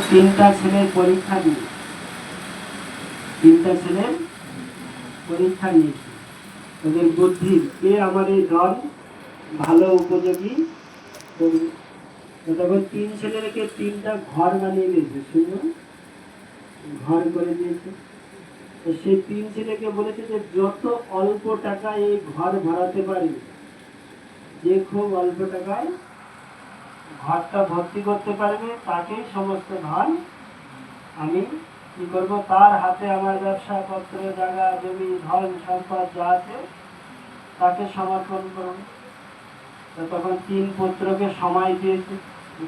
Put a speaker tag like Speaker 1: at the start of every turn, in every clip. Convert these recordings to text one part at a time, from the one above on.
Speaker 1: তিনটা ছেলের পরীক্ষা দিয়ে তিনটা ছেলের পরীক্ষা নিয়েছি ওদের বুদ্ধির কে আমার এই ধন ভালো উপযোগী করবে। তখন তিন ছেলেকে তিনটা ঘর বানিয়ে দিয়েছে, শুনুন, ঘর করে দিয়েছে। তো সেই তিন ছেলেকে বলেছে যে যত অল্প টাকায় এই ঘর ভরাতে পারি, যে খুব অল্প টাকায় ঘরটা ভর্তি করতে পারবে তাকেই সমস্ত ধন আমি কি করব, তার হাতে আমার ব্যবসা পত্র জায়গা জমি ধন সম্পদ যা আছে তাকে সমর্পণ করব। তো তখন তিন পুত্রকে সময় দিয়েছে,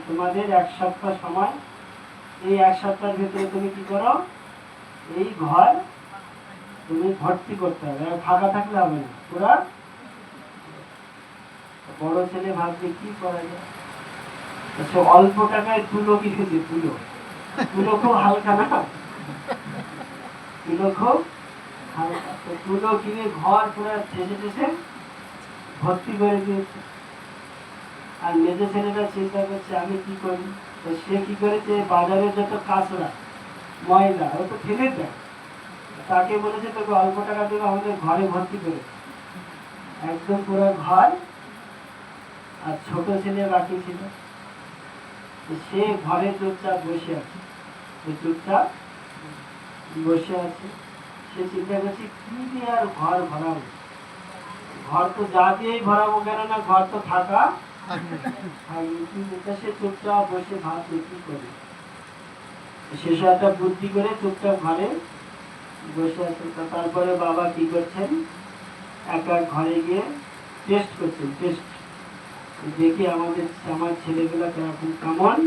Speaker 1: তোমাদের 1 সপ্তাহ সময়, এই 1 সপ্তাহের ভিতরে তুমি কি করো, এই ঘর তুমি ভর্তি করতে হবে, ফাঁকা থাকলে হবে না পুরা। বড় ছেলে ভাবছে কি করা যায়, সে অল্প টাকায় তুলো কিনেছে, তুলো তুলো খুব হালকা না, তুলো খুব হালকা, তো তুলো কিনে ঘর পুরো ঠেসে ঠেসে ভর্তি করে দিয়েছে। আর মেজে ছেলেটা চিন্তা করছে আমি কি করি, তো সে কি করেছে, বাজারে যত কাঁচড়া ময়লা ও তো ফেলে দেয়, তাকে বলেছে তোকে অল্প টাকা দেবে, আমাদের ঘরে ভর্তি করে একদম পুরো ঘর। আর ছোট ছেলে বাকি ছিল, সে ঘরে চুপচাপ বসে আছে, চুপচাপ বসে আছে। সে চিন্তা করছে কি দিয়ে আর ঘর ভরাবো, ঘর তো যা দিয়েই ভরাবো, কেন না ঘর তো থাকা। সে চুপচাপ বসে ভাবছে কি করে, শেষে একটা বুদ্ধি করে চুপচাপ ঘরে বসে আছে। তারপরে বাবা কি করছেন, একা ঘরে গিয়ে টেস্ট করছেন, টেস্ট দেখি আমার ছেলেগুলা কেরকম কেমন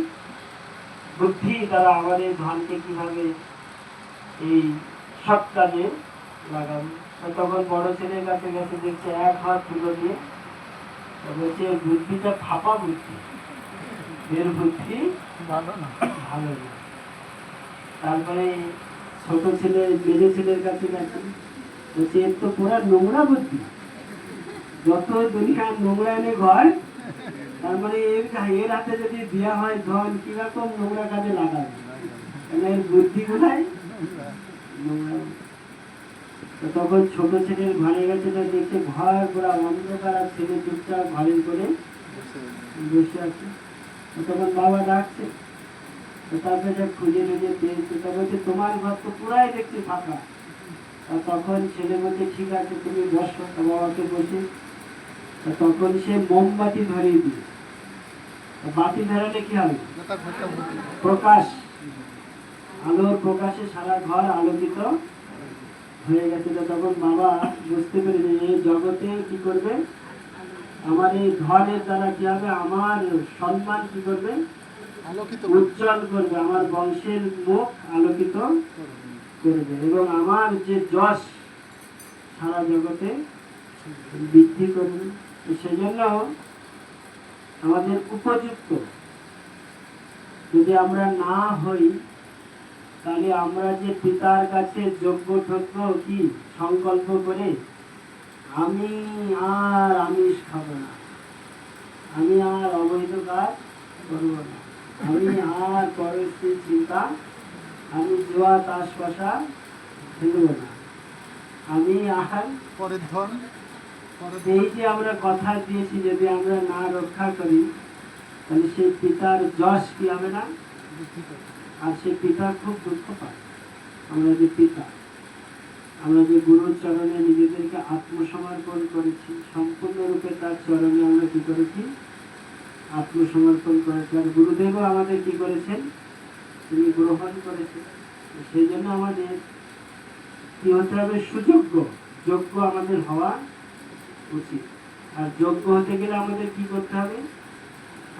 Speaker 1: বুদ্ধি, তারা আমাদের ধানকে কিভাবে এই সৎ কাজে লাগাবে। তখন বড় ছেলের কাছে গেছে, দেখছে এক হাত তুলো দিয়ে, বলছে বুদ্ধিটা ফাঁপা বুদ্ধি, এর বুদ্ধি ভালো না। তারপরে ছোট ছেলে মেজে ছেলের কাছে গেছে, বলছে এর তো পুরা নোংরা বুদ্ধি, যত দুনিয়ার নোংরা এনে ঘর, তার মানে এর হাতে যদি দেওয়া হয় ধন, কিরকম নোংরা কাজে লাগাবে, এর বুদ্ধি গুলাই নোংরা। তখন ছোট ছেলের ঘরে গেছে, দেখছে ঘর পুরা অন্ধকার, আর ছেলে চুপচাপ ঘরের করে বসে আছে। তখন বাবা ডাকছে, তারপরে খুঁজে খুঁজে পেয়েছে, তা বলছে তোমার ঘর তো পুরাই দেখছি ফাঁকা। তখন ছেলে বলছে ঠিক আছে তুমি বসো, বাবাকে বসে। তখন সে মোমবাতি ধরিয়ে দিল, বাতি ধরালে কি হবে, প্রকাশ, আলোর প্রকাশে সারা ঘর আলোকিত হয়ে গেছে। তখন বাবা বুঝতে পেরেছে এই জগতে কি করবে, আমার এই ধনের দ্বারা কি হবে, আমার সম্মান কি করবে, উজ্জ্বল করবে, আমার বংশের মুখ আলোকিত করবে, এবং আমার যে যশ সারা জগতে বৃদ্ধি করবে। সেই জন্য আমাদের উপযুক্ত যদি আমরা না হই, তাহলে আমরা যে পিতার কাছে যোগ্য ঠকব কি সংকল্প করে, আমি আর আমিষ খাবো না, আমি আর অবৈধ কাজ করবো না, আমি আর পরস্ত্রীর চিন্তা, আমি জুয়া তাস পয়সা খেলব না, আমি আর পরের ধন। এই যে আমরা কথা দিয়েছি যদি আমরা না রক্ষা করি, তাহলে সেই পিতার যশ কি হবে না, আর সেই পিতা খুব দুঃখ পায়। আমরা যে পিতা, আমরা যে গুরুর চরণে নিজেদেরকে আত্মসমর্পণ করেছি, সম্পূর্ণরূপে তার চরণে আমরা কি করেছি, আত্মসমর্পণ করেছি। আর গুরুদেবও আমাদের কি করেছেন, তিনি গ্রহণ করেছেন। সেই জন্য আমাদের কি হতে হবে, সুযোগ্য, যোগ্য আমাদের হওয়া উচিত। আর যোগ্য হতে গেলে আমাদের কি করতে হবে,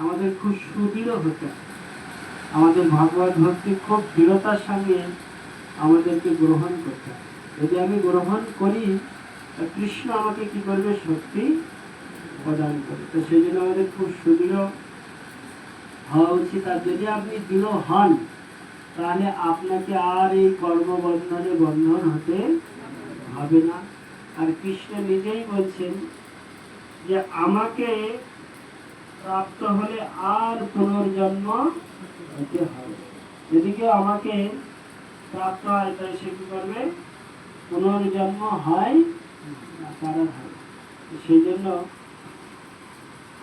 Speaker 1: আমাদের খুব সুদৃঢ় হতে হবে, আমাদের ভগবত ভক্তি খুব দৃঢ়তার সঙ্গে আমাদেরকে গ্রহণ করতে হবে। যদি আমি গ্রহণ করি, কৃষ্ণ আমাকে কি করবে, শক্তি প্রদান করবে। তো সেই জন্য আমাদের খুব সুদৃঢ় হওয়া উচিত। আর যদি আপনি দৃঢ় হন, তাহলে আপনাকে আর এই কর্মবন্ধনে বন্ধন হতে হবে না। আর কৃষ্ণ নিজেই বলছেন যে আমাকে প্রাপ্ত হলে আর পুনর্জন্ম হতে হবে। যদি কেউ আমাকে প্রাপ্ত হয় তাহলে সে কি করবে? পুনর্জন্ম হয় না, তারা হয়। সেই জন্য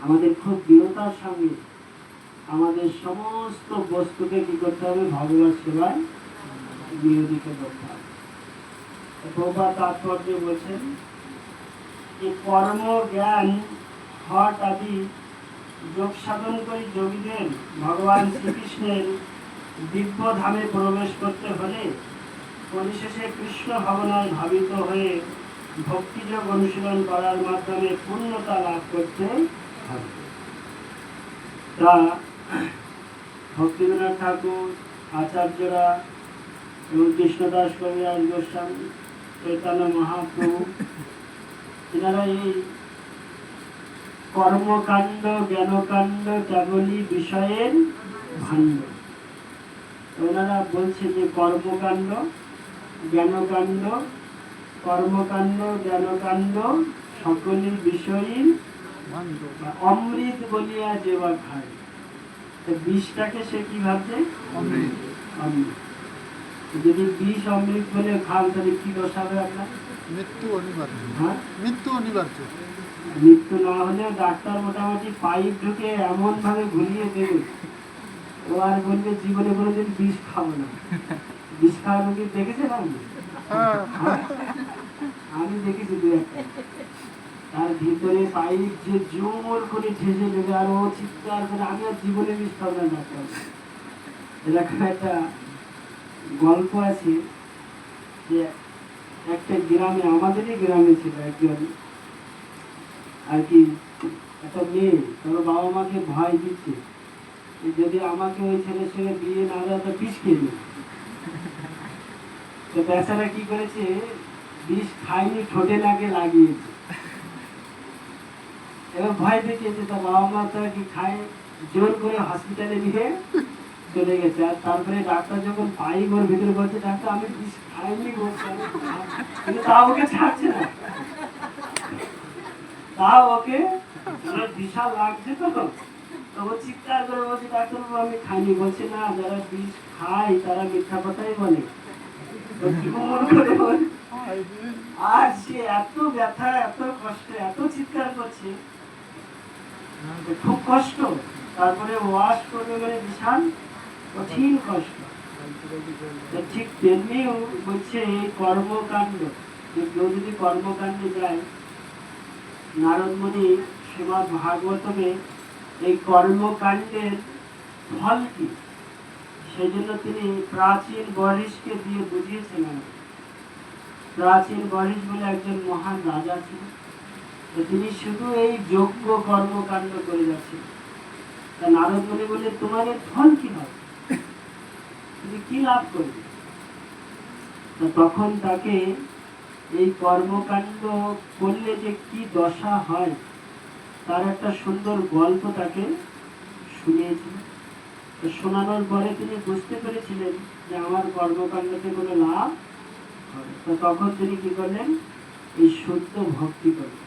Speaker 1: আমাদের খুব দৃঢ়তার সঙ্গে আমাদের সমস্ত বস্তুকে কি করতে হবে? ভগবত সেবায় নিয়োজিত করতে হবে। প্রভুপাদ তাৎপর্য বলছেন যে কর্ম, জ্ঞান, হঠ আদি যোগ সাধন করে যোগীদের ভগবান শ্রীকৃষ্ণের দিব্য ধামে প্রবেশ করতে হলে পরিশেষে কৃষ্ণ ভাবনায় ভাবিত হয়ে ভক্তিযোগ অনুশীলন করার মাধ্যমে পূর্ণতা লাভ করতে হবে। তা ভক্তিবিনোদ ঠাকুর, আচার্যরা এবং কৃষ্ণদাস কবিরাজ গোস্বামী, চৈতন্য মহাপ্রভু, এনারা এই কর্মকাণ্ড, জ্ঞানকাণ্ড কেবলই বিষয়ের ভাণ্ড। ওনারা বলছে যে কর্মকাণ্ড, জ্ঞানকাণ্ড, কর্মকাণ্ড, জ্ঞানকাণ্ড সকলের বিষয়ের অমৃত বলিয়া যেবা খায়। বিষটাকে সে কি ভাবছে? অমৃত। অমৃত। যদি বিষ অমৃত বলে খান তাহলে কি দোষ হবে আপনার?
Speaker 2: মৃত্যু অনিবার্য।
Speaker 1: হ্যাঁ,
Speaker 2: মৃত্যু অনিবার্য।
Speaker 1: মৃত্যু না হলেও ডাক্তার মোটামুটি পাইপ ঢুকে এমন ভাবে ঘুরিয়ে দেবে, ও আর বলবে জীবনে কোনোদিন বিষ খাবো না। বিষ খাওয়া রোগী দেখেছেন আপনি? আমি দেখেছি দু একটা। তার ভিতরে পাইপ যে জোর করে ঠেসে দেবে আর ও চিৎকার করে আমি আর জীবনে বিষ খাবো না ডাক্তার। এরকম একটা গল্প আছে যে একটা গ্রামে, আমাদেরই গ্রামে ছিল একজন আর কি, একটা মেয়ে তার বাবা মাকে ভয় দিচ্ছে যদি আমাকে ওই ছেলের সঙ্গে বিয়ে না দেয় তো বিষ খেয়ে নেবে। তো বেচারা কি করেছে, বিষ খায়নি, ঠোঁটে লাগিয়েছে। এবার ভয় দেখিয়েছে, তার বাবা মা তো কি খায়, জোর করে হসপিটালে নিয়ে চলে গেছে। আর তারপরে ডাক্তার যখন পাইপ ওর ভিতরে বলছে ডাক্তার আমি বিষ খাইনি, কিন্তু তা ওকে ছাড়ছে না, তা ওকে বিশাল লাগছে। তো ও চিৎকার করে বলছে ডাক্তার বাবু আমি খাইনি। বলছে না, যারা বিষ খায় তারা মিথ্যা কথাই বলে। আর সে এত ব্যথা, এত কষ্ট, এত চিৎকার করছে, খুব কষ্ট। তারপরে ওয়াশ করবে মানে বিশাল কঠিন কষ্ট। ঠিক তেমনি বলছে এই কর্মকাণ্ড, কেউ যদি কর্মকাণ্ডে যায়, নারদ মুনি শ্রীমদ্ ভাগবতমে এই কর্মকাণ্ডের ফল কি সেই জন্য তিনি প্রাচীন বহিষ্কে দিয়ে বুঝিয়েছিলেন। প্রাচীন বহিষ বলে একজন মহান রাজা ছিল, তিনি শুধু এই যজ্ঞ কর্মকাণ্ড করে যাচ্ছেন। তা নারদ মুনি বলে তোমার এর ফল কি হবে, তুমি কি লাভ করবে? তখন তাকে এই কর্মকাণ্ড করলে যে কি দশা হয় তার একটা সুন্দর গল্প তাকে শুনিয়েছিল। শোনানোর পরে তিনি বুঝতে পেরেছিলেন যে আমার কর্মকাণ্ডতে কোনো লাভ হবে। তো তখন তিনি কি করলেন, এই শুদ্ধ ভক্তি করলেন।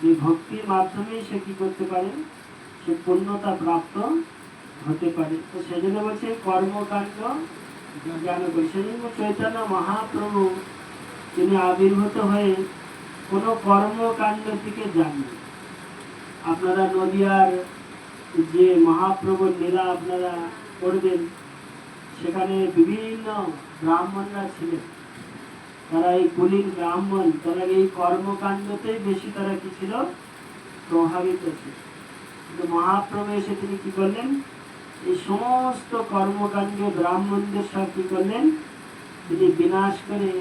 Speaker 1: এই ভক্তির মাধ্যমেই সে কি করতে পারে, সে পূর্ণতা প্রাপ্ত হতে পারে। তো সেজন্য বলছে কর্মকাণ্ড জ্ঞান করি। সেজন্য চৈতন্য মহাপ্রভু তিনি আবির্ভূত হয়ে কোনো কর্মকাণ্ড থেকে যাননি। আপনারা নদিয়ার যে মহাপ্রভুর লীলা আপনারা করবেন, সেখানে বিভিন্ন ব্রাহ্মণরা ছিলেন, তারা এই কুলীন ব্রাহ্মণ, তারা এই কর্মকাণ্ডতেই বেশি তারা কি ছিল, প্রভাবিত ছিল। কিন্তু মহাপ্রভু এসে তিনি কি করলেন, এই সমস্ত কর্মকাণ্ডে ব্রাহ্মণদের সব কি করলেন, তিনি বিনাশ করে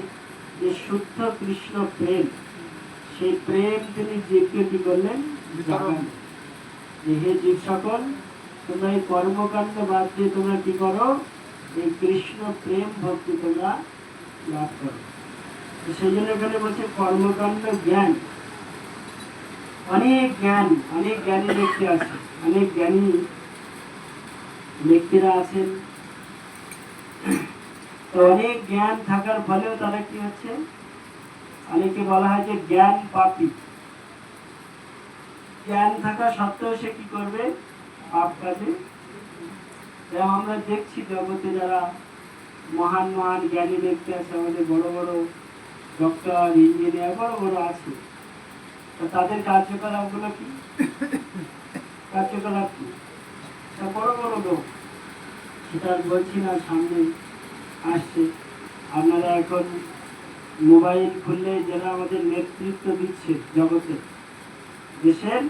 Speaker 1: যে শুদ্ধ কৃষ্ণ প্রেম, সেই প্রেম তিনি জীবকে কি করলেন, জাগালেন। হে জীব সকল, তোমরা এই কর্মকাণ্ড বাদ দিয়ে তোমরা কি করো, এই কৃষ্ণ প্রেম ভক্তি তোমরা লাভ করো। সেই জন্য এখানে বলছে কর্মকাণ্ড জ্ঞান। অনেক জ্ঞান, অনেক জ্ঞানী ব্যক্তি আছে, অনেক জ্ঞানী ব্যক্তিরা আছেন। তো অনেক জ্ঞান থাকার ফলেও তারা কি হচ্ছে, অনেকে বলা হয় যে জ্ঞান পাপী। জ্ঞান থাকা সত্ত্বেও সে কি করবে, পাপ কাজে এবং আমরা দেখছি জগতে যারা মহান মহান জ্ঞানী ব্যক্তি আছে, আমাদের বড় বড় ডক্টর, ইঞ্জিনিয়ার বড় বড় আছে, তো তাদের কার্যকলাপগুলো কি? কার্যকলাপ কি? তা বড় বড় লোক, সেটা আর বলছি না, সামনে আসছে। আপনারা এখন মোবাইল খুললে যারা আমাদের নেতৃত্ব দিচ্ছে জগতে, দেশের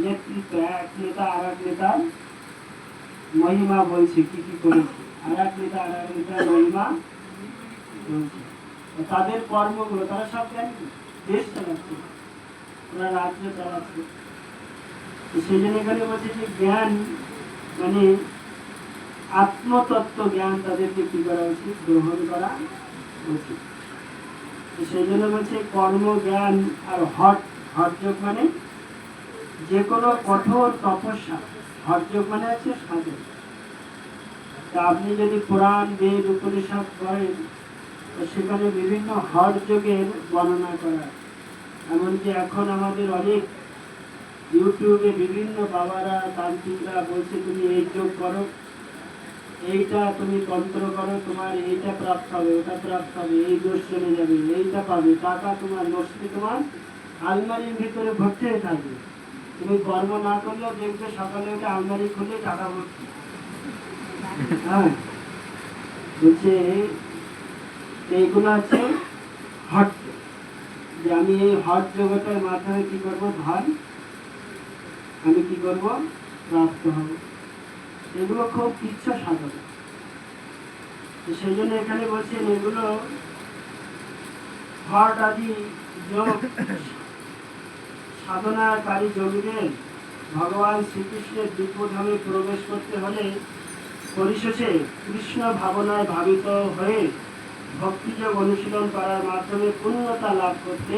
Speaker 1: নেতৃত্ব, এক নেতা আর এক নেতার মহিমা বলছে, কি কি করেছে, আর এক নেতা আর এক নেতার মহিমা বলছে। তো তাদের কর্মগুলো তারা সব জানে, দেশ চালাচ্ছে, ওরা রাজ্য চালাচ্ছে। তো সেই জন্য এখানে বলছে যে জ্ঞান মানে আত্মতত্ত্ব জ্ঞান তাদেরকে কি করা উচিত? গ্রহণ করা উচিত। তো সেই জন্য বলছে কর্ম জ্ঞান আর হঠযোগ মানে যে কোনো কঠোর তপস্যা। হঠযোগ মানে হচ্ছে সাধন। তা আপনি যদি পুরাণ, বেদ, উপনিষদ করেন, তো সেখানে বিভিন্ন হঠযোগের বর্ণনা করা হয়। এমনকি এখন আমাদের অনেক ইউটিউবে বিভিন্ন বাবারা, তান্ত্রিকরা বলছে তুমি এই যোগ করো, এইটা তুমি তন্ত্র করো, তোমার এইটা প্রাপ্ত হবে, ওটা প্রাপ্ত হবে, এই দোষ চলে যাবে, এইটা পাবে, টাকা তোমার লক্ষ্মী তোমার আলমারির ভিতরে ভর্তি হয়ে থাকবে। তুমি কর্ম না করলেও দেখবে সকালে উঠে আলমারি খুলে টাকা ভর্তি। হ্যাঁ, বলছে এইগুলো হচ্ছে হট, যে আমি এই হট জগতের মাধ্যমে কি করবো? ধন আমি কি করবো? প্রাপ্ত হব। এগুলো খুব তুচ্ছ সাধন। সেই জন্য এখানে বলছেন এগুলো হট আদি যোগ সাধনাকারী যোগীদের ভগবান শ্রীকৃষ্ণের দিব্যধামে প্রবেশ করতে হলে পরিশেষে কৃষ্ণ ভাবনায় ভাবিত হয়ে ভক্তিযোগ অনুশীলন করার মাধ্যমে পূর্ণতা লাভ করতে,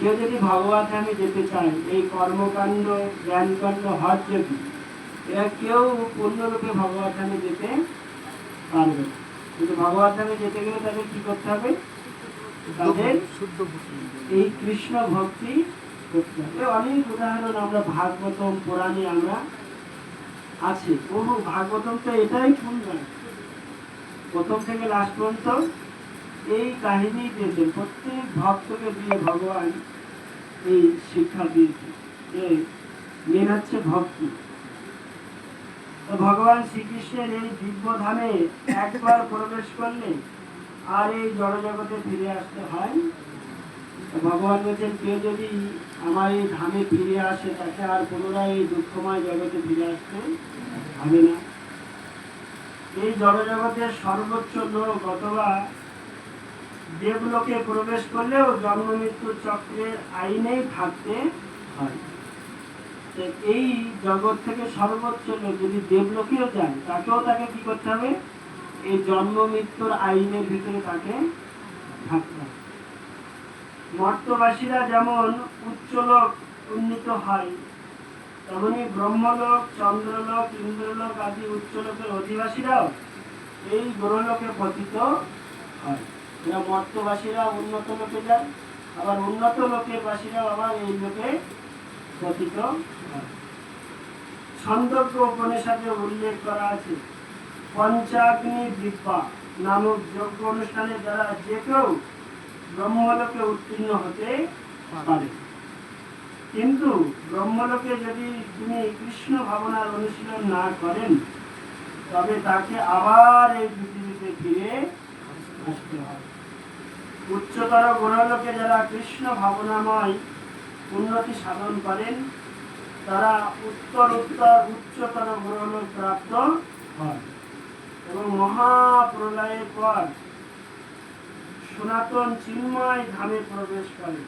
Speaker 1: কেউ যদি ভগবান ধামে যেতে চায়, এই কর্মকাণ্ড, জ্ঞানকাণ্ড, হঠযোগী, এরা কেউ পূর্ণরূপে ভগবান ধামে যেতে পারবে। কিন্তু ভগবান ধামে যেতে গেলে তাদের কি করতে হবে? তাদের এই কৃষ্ণ ভক্তি করতে হবে। অনেক উদাহরণ আমরা ভাগবতম পুরাণে আমরা আছে, বহু। ভাগবতম তো এটাই শুনবেন, প্রথম থেকে লাস্ট পর্যন্ত এই কাহিনী দিয়েছেন। প্রত্যেক ভক্তকে দিয়ে ভগবান এই শিক্ষা দিয়েছেন যে মেন হচ্ছে ভক্তি। তো ভগবান শ্রীকৃষ্ণের এই দিব্য ধামে একবার প্রবেশ করলে আর এই জড়জগতে ফিরে আসতে হয়। ভগবান বলছেন কেউ যদি আমার এই ধামে ফিরে আসে, তাকে আর পুনরায় এই দুঃখময় জগতে ফিরে আসতে হবে না। এই জড়জগতের সর্বোচ্চ লোক অথবা দেবলোকে প্রবেশ করলেও জন্ম মৃত্যু চক্রের আইনেই থাকতে হয়। এই জগৎ থেকে সর্বোচ্চ লোক যদি দেবলোকেও যায়, তাকে কি করতে হবে? এই জন্ম মৃত্যুর আইনের ভিতরে তাকে থাকতে হবে। মর্তবাসীরা যেমন উচ্চলোক উন্নীত হয়, তেমনি ব্রহ্মলোক, চন্দ্রলোক, ইন্দ্রলোক আদি উচ্চলোকের অধিবাসীরাও এই গ্রহলোকে পতিত হয়। এরা মর্তবাসীরা উন্নত লোকে যায়, আবার উন্নত লোকের বাসীরাও আবার এই লোকে পতিত হয়। ছন্দজ্ঞ উপনিষদে উল্লেখ করা আছে, পঞ্চাগ্নি বিদ্যা নামক যজ্ঞ অনুষ্ঠানের দ্বারা যে কেউ ব্রহ্মলোকে উত্তীর্ণ হতে পারে। কিন্তু ব্রহ্মলোকে যদি তিনি কৃষ্ণ ভাবনার অনুশীলন না করেন, তবে তাকে আবার এই পৃথিবীতে ফিরে আসতে হয়। উচ্চতর গ্রহলোকে যারা কৃষ্ণ ভাবনাময় উন্নতি সাধন করেন, তারা উচ্চতর গ্রহলোক প্রাপ্ত হয় এবং মহাপ্রলয়ের পর সনাতন চিন্ময় ধামে প্রবেশ করে।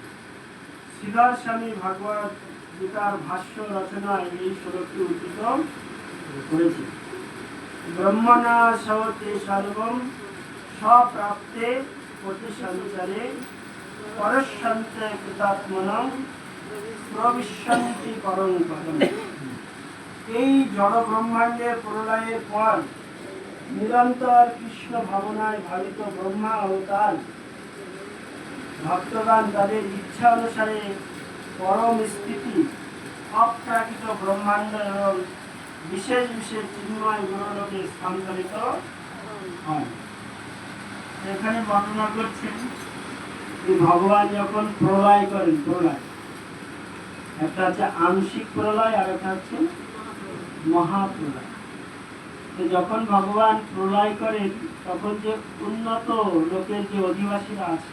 Speaker 1: শ্রীধর স্বামী ভাগবত গীতার ভাষ্য রচনায় এই শ্লোকটি উদ্ধৃত করেছে। ব্রহ্মণা সহতে সর্বম স্বপ্রাপ্তে প্রতিসঞ্চারে পরস্যন্তে কৃতাত্মনং প্রবিশন্তি করং পদম। এই জড় ব্রহ্মাণ্ডের প্রলয়ের পর নিরন্তর কৃষ্ণ ভাবনায় ভাবিত ব্রহ্মা অবতার ভক্তগণ তাদের ইচ্ছা অনুসারে পরম স্থিতি, অপ্রাকৃত ব্রহ্মাণ্ড এবং বিশেষ বিশেষ চিন্ময় গুণলোকে স্থানান্তরিত হয়। এখানে বর্ণনা করছেন যে ভগবান যখন প্রলয় করেন, প্রলয় একটা হচ্ছে আংশিক প্রলয় আর একটা হচ্ছে মহাপ্রলয়। তো যখন ভগবান প্রলয় করেন তখন যে উন্নত লোকের যে অধিবাসীরা আছে,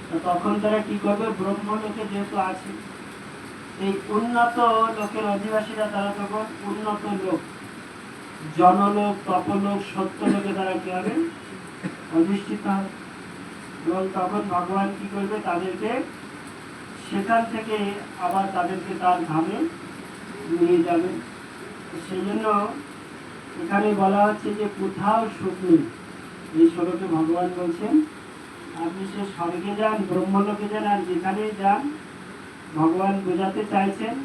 Speaker 1: তো তখন তারা কি করবে, ব্রহ্মলোকে যেহেতু আছে, এই উন্নত লোকের অধিবাসীরা তারা তখন উন্নত লোক, জনলোক, তপলোক, সত্যলোকে তারা কি হবে, অধিষ্ঠিত হবে। এবং তখন ভগবান কি করবে, তাদেরকে সেখান থেকে আবার তাদেরকে তার ধামে নিয়ে যাবে। সেই জন্য এখানে বলা হচ্ছে যে কোথাও সুখ নেই। এই শ্লোকে ভগবান বলছেন আপনি সে স্বর্গে যান, ব্রহ্মলোকে যান, আর যেখানে যান, ভগবান বোঝাতে চাইছেন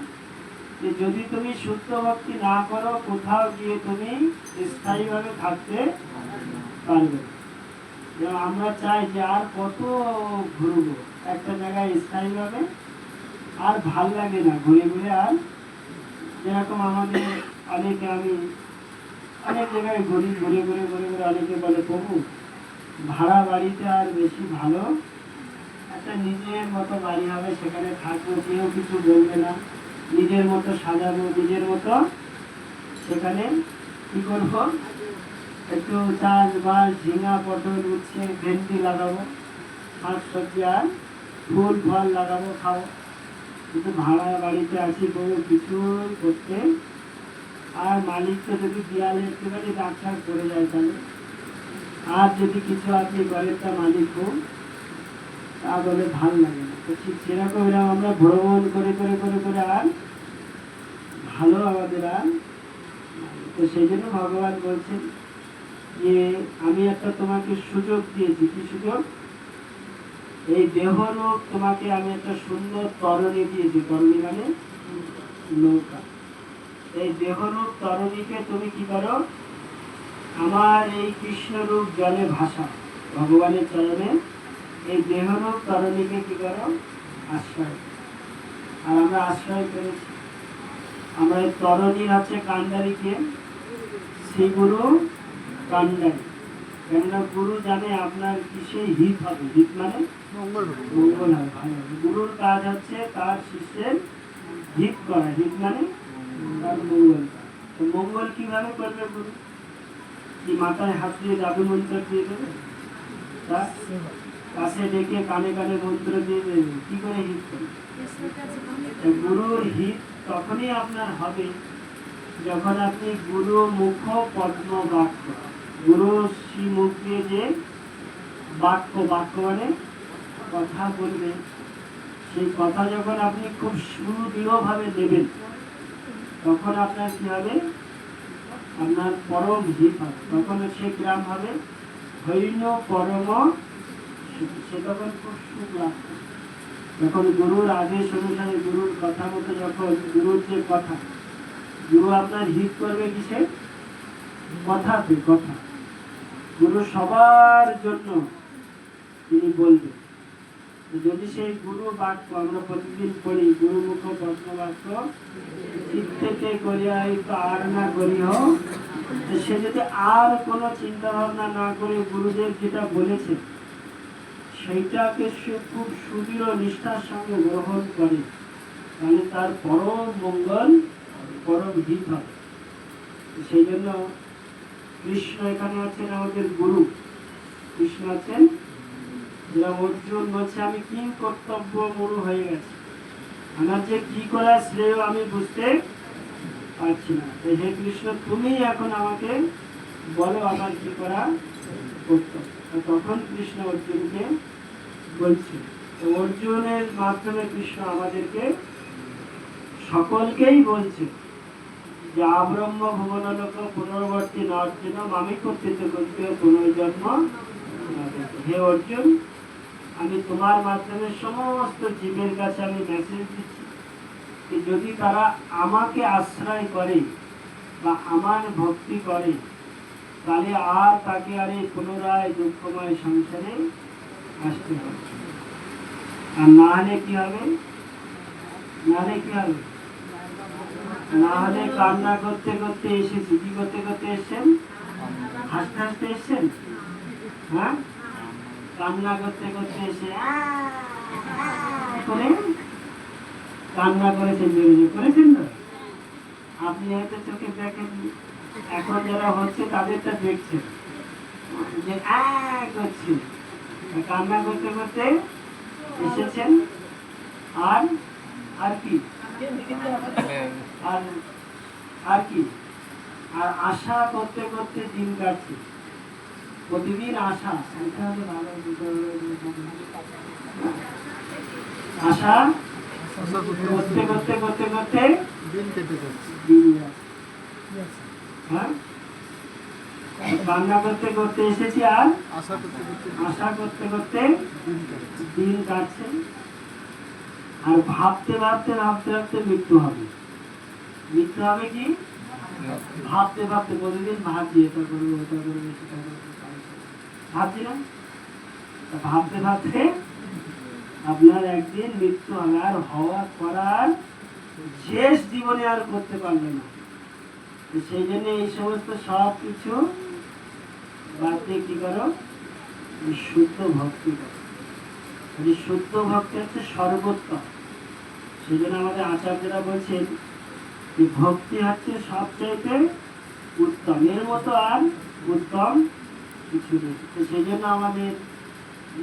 Speaker 1: যে যদি তুমি শুদ্ধ ভক্তি না করো, কোথাও গিয়ে তুমি স্থায়ীভাবে থাকতে পারবে। এবং আমরা চাই যে আর কত ঘুরবো একটা জায়গায় স্থায়ীভাবে, আর ভাল লাগে না ঘুরে ঘুরে। আর যেরকম আমাদের অনেকে, আমি অনেক জায়গায় ঘুরি, ঘুরে ঘুরে ঘুরে ঘুরে অনেকে বলে প্রভু ভাড়া বাড়িতে আর বেশি ভালো, একটা নিজের মতো বাড়ি হবে, সেখানে থাকবো, কেউ কিছু বলবে না, নিজের মতো সাজাবো, নিজের মতো সেখানে কি করবো, একটু চাষ বাস, ঝিঙা, পটল, উচ্ছে, ভেন্ডি লাগাবো, শাকসবজি আর ফুল ফল লাগাবো, খাবো। কিন্তু ভাড়া বাড়িতে আছি কোনো কিছুই করতে, আর মালিককে যদি দেয়ালে একটুখানি ডাক্তার করে যায় তাহলে, আর যদি কিছু আপনি করেন তা মালিক হোক, তা বলে ভাল লাগে না। তো ঠিক সেরকম এরকম আমরা ভ্রমণ করে করে করে করে আর ভালো আমাদের আর। তো সেই জন্য ভগবান বলছেন যে আমি একটা তোমাকে সুযোগ দিয়েছি। কি সুযোগ? এই দেহরূপ তোমাকে আমি একটা সুন্দর তরণী দিয়েছি। তরণী মানে নৌকা। এই দেহরূপ তরণীকে তুমি কি করো, আমার এই কৃষ্ণরূপ জলে ভাসা, ভগবানের চরণে এই দেহরূপ তরণীকে কি করো, আশ্রয়। আর আমরা আশ্রয় করেছি। আমরা এই তরণী হচ্ছে কান্ডারিকে, শ্রী গুরু কান্ডারি। কেননা গুরু জানে আপনার কিসে হিত হবে। হিত মানে
Speaker 2: মঙ্গল
Speaker 1: মঙ্গল হবে, ভালো হবে। গুরুর কাজ হচ্ছে তার শিষ্যের হিত করা। হিত মানে তার মঙ্গল। তো মঙ্গল কিভাবে করবে গুরু? কি মাথায় হাত দিয়ে জাদু মন্ত্র দিয়ে দেবে? তা কাছে ডেকে কানে কানে মন্ত্র দিয়ে দেবে? কি করে হিত করবে? গুরুর হিত তখনই আপনার হবে যখন আপনি গুরু মুখ পদ্ম বাক্য, গুরু শ্রী মুখ দিয়ে যে বাক্য, বাক্য মানে কথা বলবে, সেই কথা যখন আপনি খুব সুদৃঢ়ভাবে দেবেন, তখন আপনার কি হবে, আপনার পরম হিত হবে। তখন সে গ্রাম হবে হৈন পরম সুখ। সে তখন খুব সুখ লাভ করবে। যখন গুরুর আদেশ অনুসারে, গুরুর কথা মতো, যখন গুরুর যে কথা, গুরু আপনার হিত করবে কিসে, কথাতে। কথা গুরু সবার জন্য তিনি বলবেন। যদি সেই গুরু বাক্য আমরা প্রতিদিন পড়ি, গুরু মুখ পদ্ম বাক্য চিত্তেতে করিয়া তো আর না করিহ, সে যদি আর কোনো চিন্তা ভাবনা না করে গুরুদেব যেটা বলেছে সেইটাকে সে খুব সুদৃঢ় নিষ্ঠার সঙ্গে গ্রহণ করে, তাহলে তার পরম মঙ্গল, পরম হিত হবে। সেই জন্য কৃষ্ণ এখানে আছেন আমাদের গুরু। কৃষ্ণ আছেন, যেটা অর্জুন বলছে আমি কি কর্তব্য মরু হয়ে গেছে, আমার যে কি করা শ্রেয় আমি বুঝতে পারছি না। হে কৃষ্ণ, তুমি এখন আমাকে বলো আমার কি করা কর্তব্য। তখন কৃষ্ণ অর্জুনকে বলছে। অর্জুনের মাধ্যমে কৃষ্ণ আমাদেরকে সকলকেই বলছে যে আব্রহ্ম ভুবনলোক পুনর্বর্তী নর্জুন মামি কর্তৃত্ব করতে পুনর্জন্ম। হে অর্জুন, আমি তোমার মাধ্যমে সমস্ত জীবের কাছে আমি মেসেজ দিচ্ছি যে যদি তারা আমাকে আশ্রয় করে বা আমার ভক্তি করে, তাহলে আর তাকে আর এই পুনরায় দুঃখময় সংসারে আসতে হবে। আর না হলে কি হবে, না হলে কি হবে, না হলে কান্না করতে করতে এসেছি। কি করতে করতে এসছেন? হাসতে হাসতে এসছেন? হ্যাঁ, কান্না করতে করতে এসে করে কান্না করেছেন, জোরে জোরে করেছেন না? আপনি হয়তো চোখে দেখেন, এখন যারা হচ্ছে তাদেরটা দেখছেন যে করছে, কান্না করতে করতে এসেছেন। আর আর কি আর আর কি আর আশা করতে করতে দিন কাটছে। প্রতিদিন আশা, এটা হলো ভালো আশা
Speaker 2: আশা করতে
Speaker 1: করতে করতে করতে করতে
Speaker 2: দিন কেটে যাচ্ছে।
Speaker 1: দিন যাচ্ছে। হ্যাঁ, কান্না করতে করতে এসেছি আর
Speaker 2: আশা করতে করতে
Speaker 1: আশা করতে করতে
Speaker 2: দিন কাটছে।
Speaker 1: দিন কাটছে। আর ভাবতে ভাবতে ভাবতে ভাবতে মৃত্যু হবে। মৃত্যু হবে কি? ভাবতে ভাবতে প্রতিদিন ভাবছি, এটা করবো, ওটা করবো, সেটা করবো, ভাবছি না? তা ভাবতে ভাবতে আপনার একদিন মৃত্যু হবে। আর হওয়া করার শেষ জীবনে আর করতে পারবে না। তো সেই জন্য এই সমস্ত সব কিছু বাদ দিয়ে কি করো? শুদ্ধ ভক্তি করো। এই শুদ্ধ ভক্তি হচ্ছে সর্বোত্তম। সেই জন্য আমাদের আচার্যরা বলছেন যে ভক্তি হচ্ছে সবচাইতে উত্তম, এর মতো আর উত্তম কিছু নেই। তো সেই জন্য আমাদের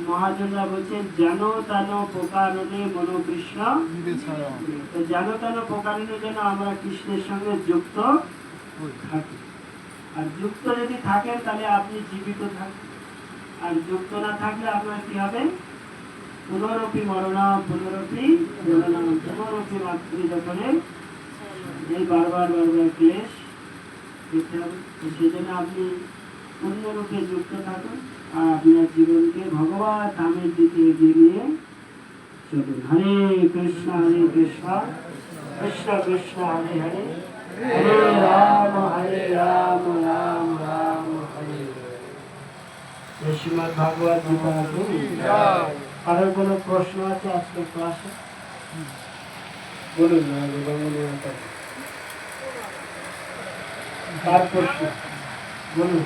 Speaker 1: মহাজনরা বলছেন যেন তেন প্রকারণে মনোকৃষ্ণ।
Speaker 2: বিবেচনা
Speaker 1: তো যেন তেন প্রকারণে যেন আমরা কৃষ্ণের সঙ্গে যুক্ত
Speaker 2: ওই
Speaker 1: থাকি। আর যুক্ত যদি থাকেন তাহলে আপনি জীবিত থাকবেন। আর যুক্ত না থাকলে আপনার কি হবে? পুনরপি মরণা পুনরপি জননা পুনরপি মাতৃ যখনে এই বারবার বারবার ক্লেশ দেখতে হবে। তো সেই জন্য আপনি পূর্ণরূপে যুক্ত থাকুন আর আপনার জীবনকে ভগবান ধামের দিকে এগিয়ে নিয়ে চলুন। হরে কৃষ্ণ কৃষ্ণ কৃষ্ণ হরে হরে, হরে রাম রাম রাম হরে হরে। শ্রীমদ্ ভাগবত গীতা। কারোর কোনো প্রশ্ন আছে আজকে ক্লাসে? বলুন না, কার প্রশ্ন বলুন।